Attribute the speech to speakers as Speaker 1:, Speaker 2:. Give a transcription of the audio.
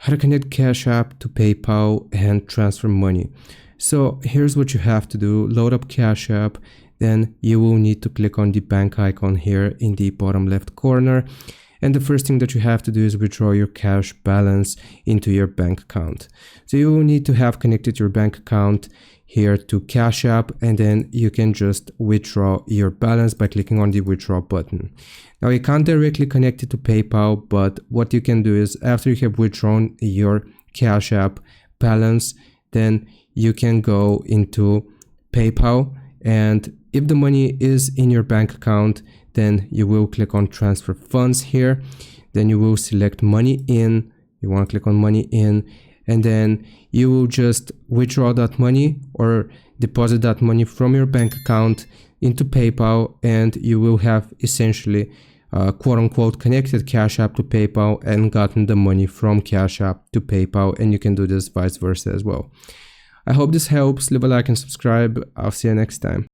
Speaker 1: how to connect Cash App to PayPal and transfer money. So here's what you have to do. Load up Cash App, then you will need to click on the bank icon here in the bottom left corner. And the first thing that you have to do is withdraw your cash balance into your bank account. So you will need to have connected your bank account here to Cash App, and then you can just withdraw your balance by clicking on the withdraw button. Now you can't directly connect it to PayPal, but what you can do is after you have withdrawn your Cash App balance, then you can go into PayPal, and if the money is in your bank account, then you will click on transfer funds here. Then you will select money in. You want to click on money in, and then you will just withdraw that money or deposit that money from your bank account into PayPal, and you will have essentially quote unquote connected Cash App to PayPal and gotten the money from Cash App to PayPal, and you can do this vice versa as well. I hope this helps. Leave a like and subscribe. I'll see you next time.